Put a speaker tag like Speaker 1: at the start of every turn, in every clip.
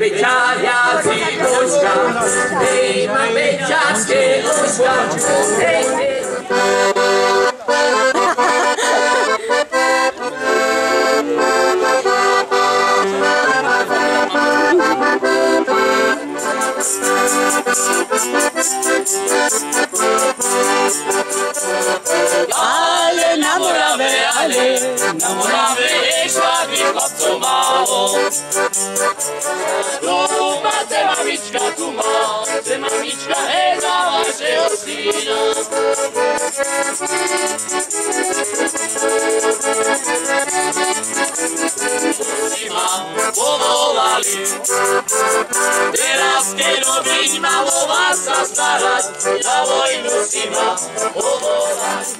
Speaker 1: beťažiaci uška, hej, mám beťažské uška, hej, hej. Ale na Morave švadí chlapcov málo. Tu máte mamička, tu máte mamička, hej, na vašeho syna. Si ma povolali, teraz keď robiť malo vás sa starať, na vojnu si ma povolali.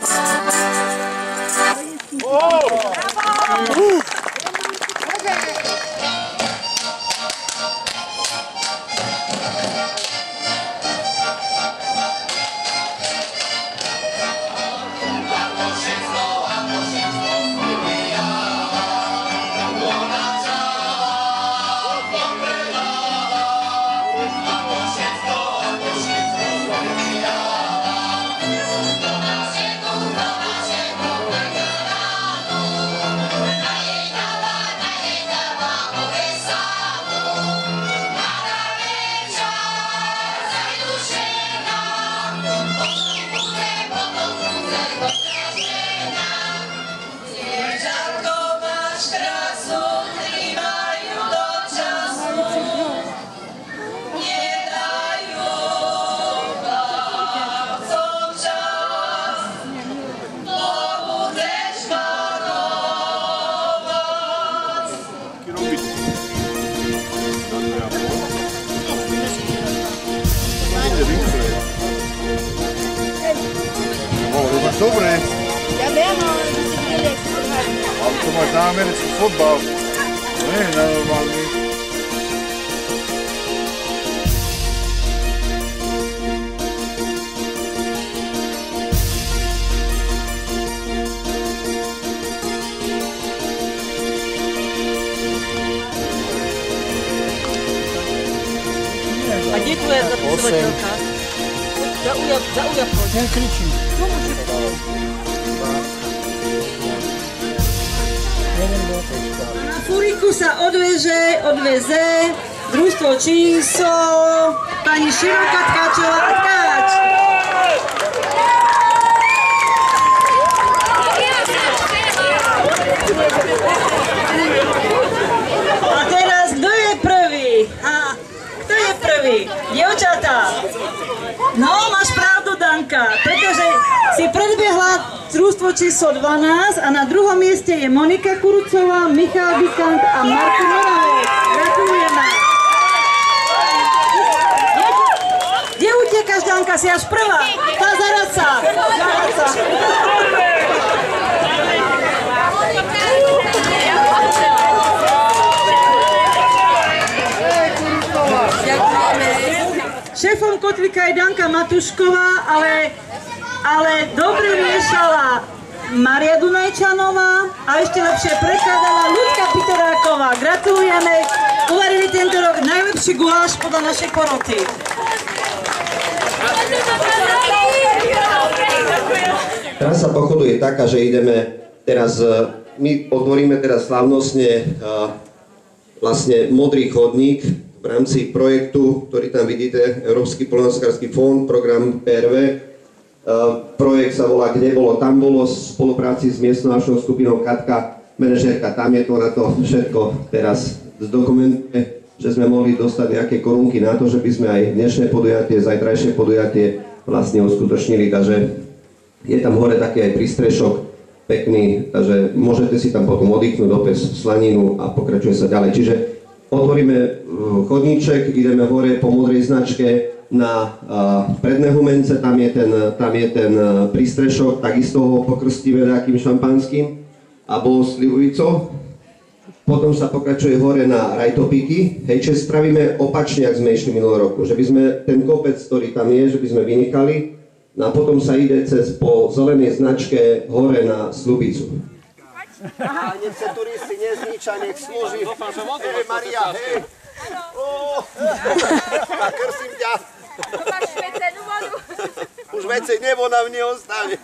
Speaker 2: Dobre.
Speaker 3: Ja viem, ale by si videli, jak sa hrá.
Speaker 2: Ale to máš na americký fotbal. To nie je na normálny.
Speaker 4: A kde je tvoja zapisovateľka? Zaujav,
Speaker 2: Ten kričí.
Speaker 5: Na Furiku sa odveze družstvo číslo pani Široka Tkačová a Tkač. A teraz kto je prvý? Kto je prvý? Dievčatá. No, máš pravdu, Danka, pretože si predbiehla družstvo číslo 12 a na druhom mieste je Monika Kurucová, Michal Bikant a Marko Moravec. Gratulujeme. Kde utekáš, Danka, si až prvá? Tá zaraca. Šéfom kotlíka je Danka Matušková, ale dobre miešala Maria Dunajčanová a ešte lepšie prekladala Ľudka Pitoráková. Gratulujeme, uvarili tento rok najlepší guláš podľa našej poroty.
Speaker 6: Trasa pochodu je taká, že ideme teraz, my otvoríme teraz slávnostne vlastne modrý chodník v rámci projektu, ktorý tam vidíte, Európsky poľnohospodársky fond, program PRV. Projekt sa volá Kde bolo, tam bolo, v spolupráci s miestnou našou skupinou Katka, manažérka, tam je to na to všetko teraz zdokumentuje, že sme mohli dostať nejaké korunky na to, že by sme aj dnešné podujatie, zajtrajšie podujatie vlastne uskutočnili, takže je tam hore taký aj prístrešok pekný, takže môžete si tam potom oddychnúť, opäť slaninu a pokračuje sa ďalej. Čiže otvoríme chodníček, ideme hore po modrej značke na predné humence, tam je ten prístrešok, takisto ho pokrstíme nejakým šampanským a bohoslivujúco. Potom sa pokračuje hore na rajtopíky, hej, čiže spravíme opačne, ak sme išli minulý roku, že by sme ten kopec, ktorý tam je, že by sme vynikali, no a potom sa ide po zelenej značke hore na Slubicu.
Speaker 7: A nech sa turisti nezničia, nech slúži. Hej, Maria, hej.
Speaker 6: A krstím ťa.
Speaker 3: Máš švecenú vodu?
Speaker 6: Už vece voda v nej ostane.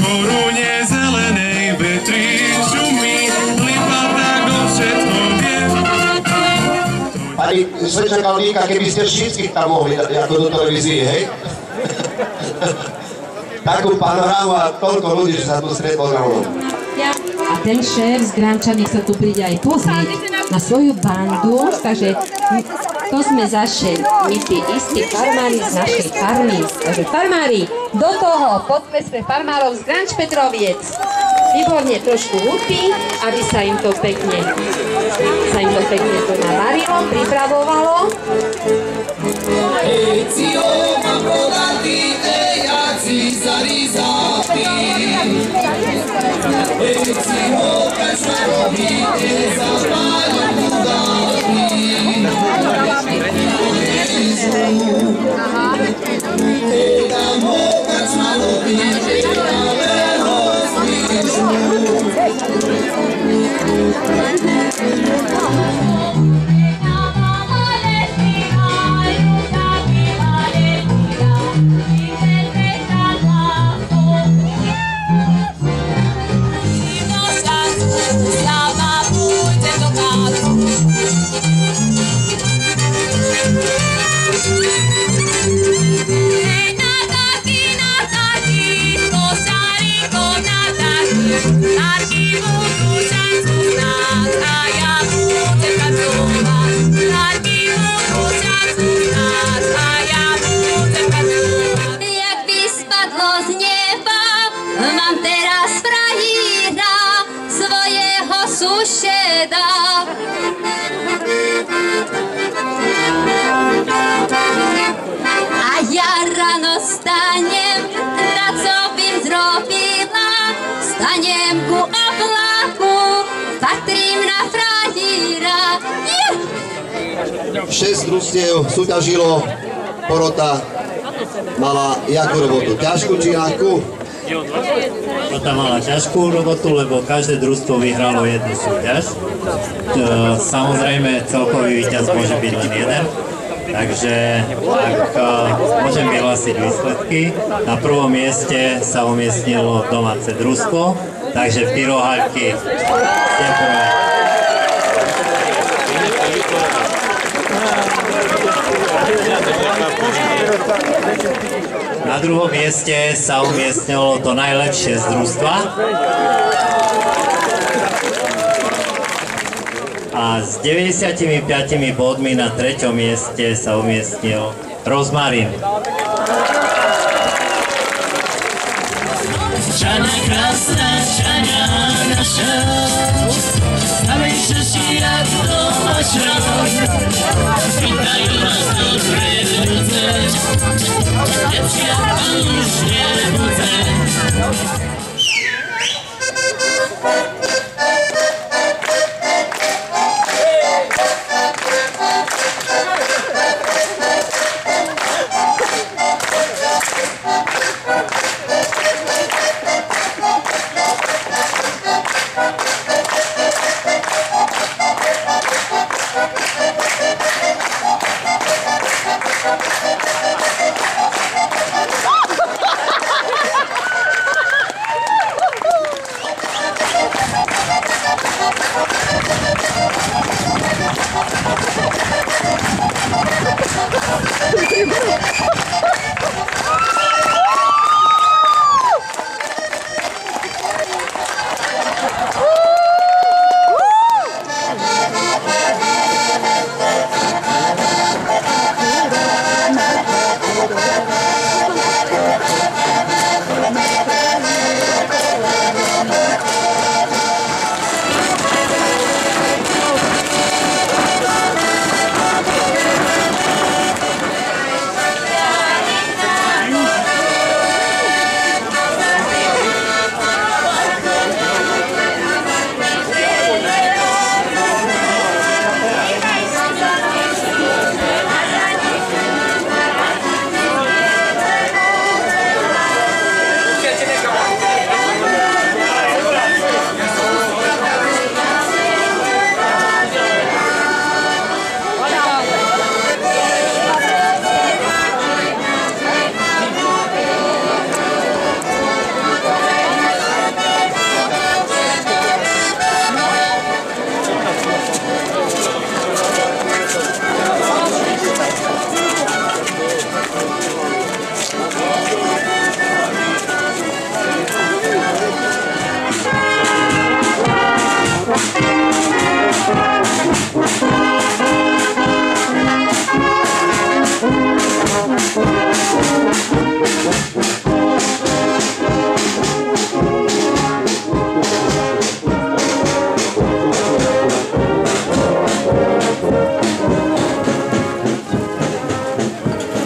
Speaker 7: Korunie zelenej vetri šumí, lipa tak o všetko vie.
Speaker 6: Pani slečna Kalníka, keby ste všetkých tam mohli dať ako do televízie, hej? Takú panorámu a toľko ľudí, že sa tu stretlo na voľu.
Speaker 8: A ten šéf z Grančany sa tu príde aj pozrieť na svoju bandu, takže to sme zase my tí istí farmári z našej farmy. Takže farmári, do toho podpes pre farmárov z Granč Petroviec. Výborne trošku hudby, aby sa im to pekne tu navarilo, pripravovalo.
Speaker 9: A ja ráno stanem, na co bym zrobila, stanem ku oblaku, patrím na frajíra.
Speaker 6: 6 družstiev súťažilo, porota mala jakú robotu? Ťažkú či ľahkú?
Speaker 10: Porota mala ťažkú robotu, lebo každé družstvo vyhralo jednu súťaž. Samozrejme, celkový víťaz môže byť len jeden. Takže ak môžem vyhlásiť výsledky, na prvom mieste sa umiestnilo domáce družstvo, takže pyrohaľky ste prvé. Na druhom mieste sa umiestnilo to najlepšie z družstva. A s 95 bodmi na treťom mieste sa umiestnil Rozmarín.
Speaker 1: Čaňa krásna, čaňa naša, stavej šeši, jak to máš rád. Vítajú nás dobré ľudze, devčiatka už nebudze.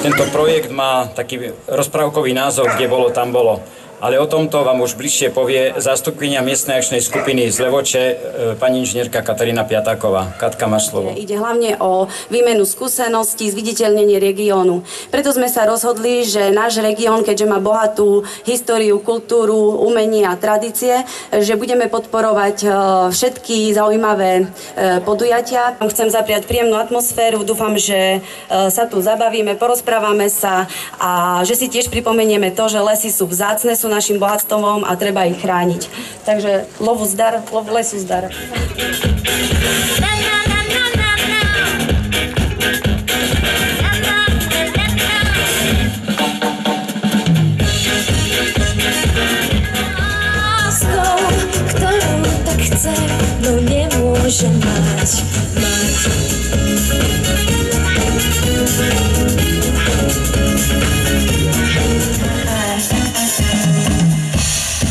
Speaker 11: Tento projekt má taký rozprávkový názov, kde bolo, tam bolo. Ale o tomto vám už bližšie povie zástupkynia miestnej akčnej skupiny z Levoče, pani inžinierka Katarína Piatáková. Katka, máš slovo.
Speaker 12: Ide hlavne o výmenu skúseností, zviditeľnenie regiónu. Preto sme sa rozhodli, že náš región, keďže má bohatú históriu, kultúru, umenie a tradície, že budeme podporovať všetky zaujímavé podujatia. Chcem zapriať príjemnú atmosféru, dúfam, že sa tu zabavíme, porozprávame sa a že si tiež pripomenieme to, že lesy sú vzácne, sú našim bohatstvom a treba ich chrániť. Takže lovu zdar, lesu zdar.
Speaker 13: Láskou, ktorú tak chce, no nemôže mať.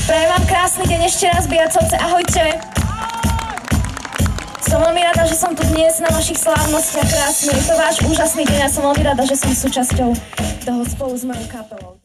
Speaker 14: Prajem vám krásny deň ešte raz, Biacovce, ahojte! Som veľmi rada, že som tu dnes na vašich slávnostiach krásnych. Je to váš úžasný deň a som veľmi rada, že som súčasťou toho spolu s mojou kapelou.